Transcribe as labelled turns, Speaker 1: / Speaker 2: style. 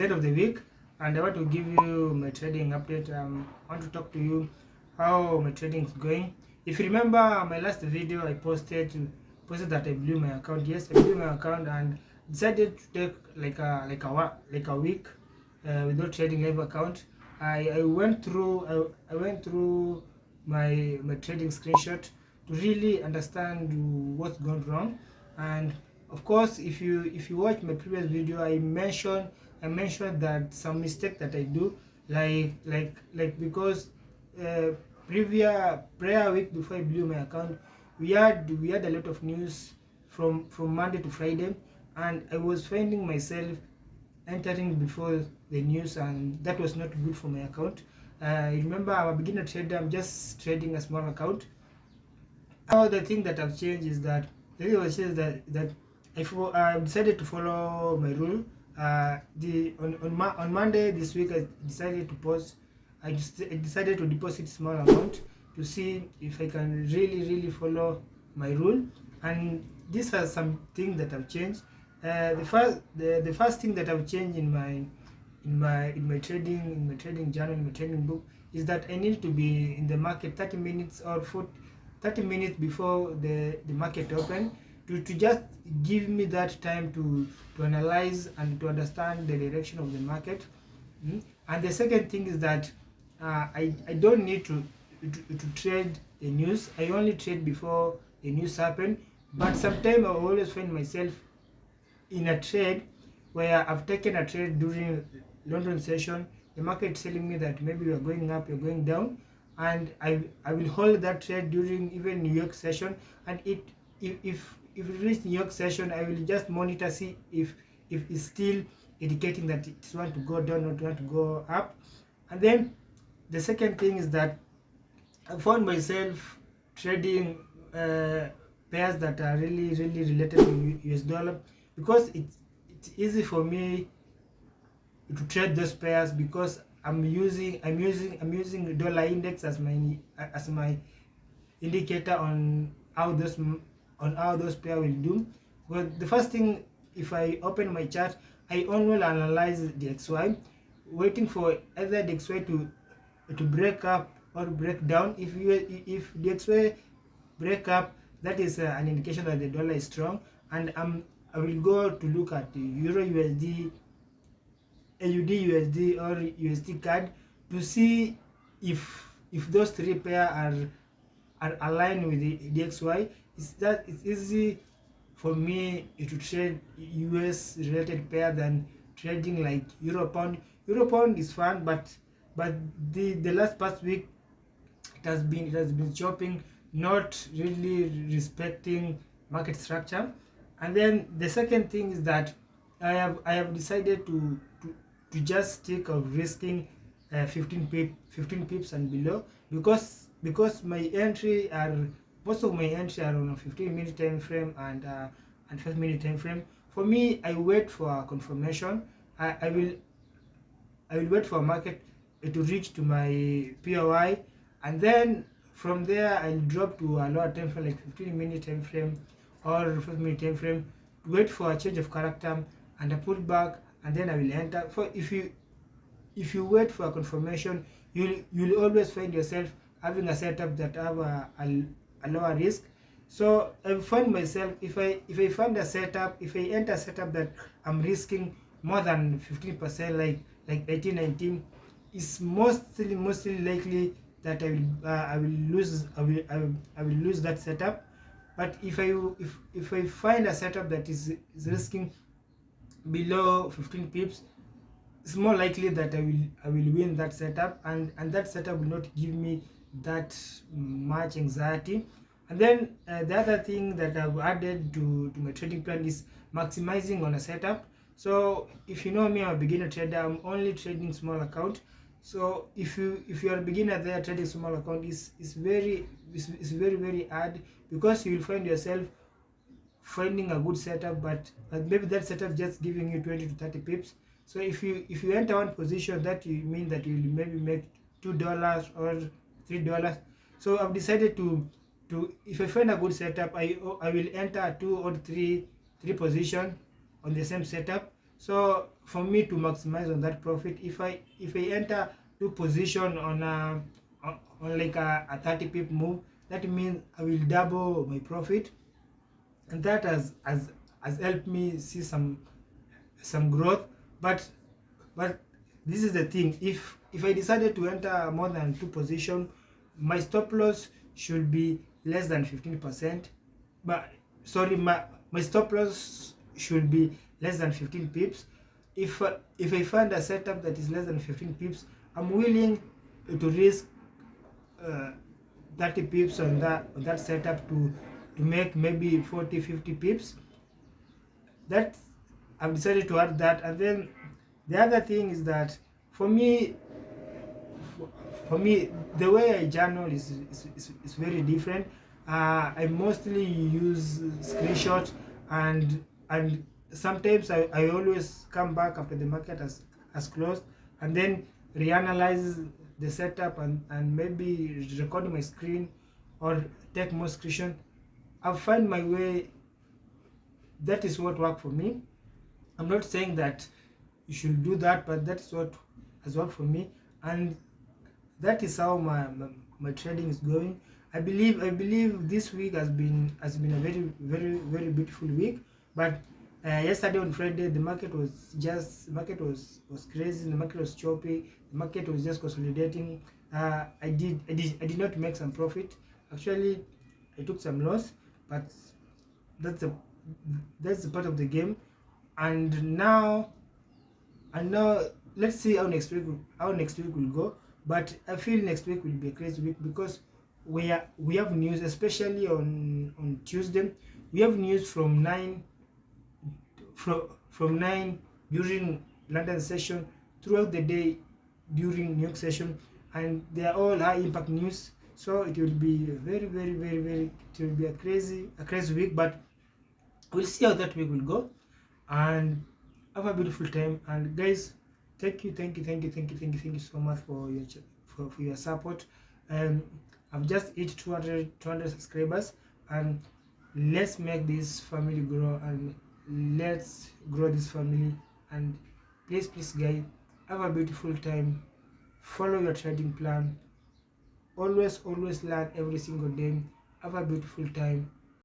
Speaker 1: End of the week, and I want to give you my trading update. I want to talk to you how my trading is going. If you remember my last video, I posted that I blew my account. Yes, I blew my account and decided to take like a week without trading live account. I went through my trading screenshot to really understand what's gone wrong. And of course, if you watch my previous video, I mentioned that some mistake that I do, because uh, previous prayer week before I blew my account, we had a lot of news from Monday to Friday, and I was finding myself entering before the news, and that was not good for my account. Remember, I'm a beginner trader. I'm just trading a small account. Now the thing that I've changed is that the thing was changed that I decided to follow my rule. On Monday this week, I decided to post. I decided to deposit small amount to see if I can really follow my rule. And these are some things that have changed. The first thing that I've changed in my trading journal, in my trading book, is that I need to be in the market 30 minutes or 30 minutes before the market open, to just give me that time to analyze and to understand the direction of the market. And the second thing is that I don't need to trade the news. I only trade before the news happen. But sometimes I always find myself in a trade where I've taken a trade during London session. The market is telling me that maybe you're going up, you're going down, and I will hold that trade during even New York session. And if it reach New York session, I will just monitor, see if it's still indicating that it want to go down or want to go up. And then the second thing is that I found myself trading pairs that are really related to US dollar, because it's easy for me to trade those pairs, because I'm using dollar index as my indicator on how those pair will do. Well, the first thing, if I open my chart, I only analyze the XY, waiting for either the XY to break up or break down. If the XY break up, that is an indication that the dollar is strong, and I will go to look at the Euro USD, AUD USD, or USD card, to see if those three pair are aligned with the XY. It's easy for me to trade US related pair than trading like Euro Pound. Euro Pound is fun, but the last past week, it has been chopping, not really respecting market structure. And then the second thing is that I have decided to just stick of risking 15 pips and below, because my entry are most of my entry are on a 15-minute time frame and 5-minute time frame. For me, I wait for a confirmation. I will wait for a market to reach to my POI, and then from there I'll drop to a lower time frame like 15-minute time frame or 5-minute time frame, wait for a change of character and a pullback, and then I will enter. For if you wait for a confirmation, you'll always find yourself having a setup that have a lower risk. So I find myself, if I find a setup, if I enter a setup that I'm risking more than 15%, like 18, 19, it's mostly likely that I will lose that setup. But if I find a setup that is risking below 15 pips, it's more likely that I will win that setup, and that setup will not give me that much anxiety. And then the other thing that I've added to my trading plan is maximizing on a setup. So if you know me, I'm a beginner trader. I'm only trading small account. So if you are a beginner there, trading small account is very hard, because you will find yourself finding a good setup, but maybe that setup just giving you 20 to 30 pips. So if you enter one position, that you mean that you will maybe make $2 or $3. So I've decided to if I find a good setup, I will enter two or three position on the same setup. So for me to maximize on that profit, if I enter two position on on like a 30 pip move, that means I will double my profit, and that has helped me see some growth. But this is the thing, if I decided to enter more than two position, my stop loss should be less than 15%. But sorry, my stop loss should be less than 15 pips. If I find a setup that is less than 15 pips, I'm willing to risk uh, 30 pips on that setup to make maybe 40-50 pips. That I've decided to add that. And then the other thing is that for me, the way I journal is very different. I mostly use screenshot, and sometimes I always come back after the market has closed, and then reanalyze the setup, and maybe record my screen or take more screenshot. I find my way. That is what worked for me. I'm not saying that you should do that, but that's what has worked for me, and that is how my trading is going. I believe this week has been a very beautiful week. But yesterday on Friday, the market was crazy. The market was choppy. The market was just consolidating. I did not make some profit. Actually, I took some loss, but that's a that's a part of the game. And now and now let's see how next week will go. But I feel next week will be a crazy week, because we have news, especially on Tuesday. We have news from 9 during London session, throughout the day during New York session, and they are all high impact news. So it will be very, it will be a crazy week. But we'll see how that week will go, and have a beautiful time. And guys, thank you so much for for your support. um I've just hit 200 subscribers, and let's make this family grow, and let's grow this family. And please guys, have a beautiful time. Follow your trading plan. Always learn every single day. Have a beautiful time.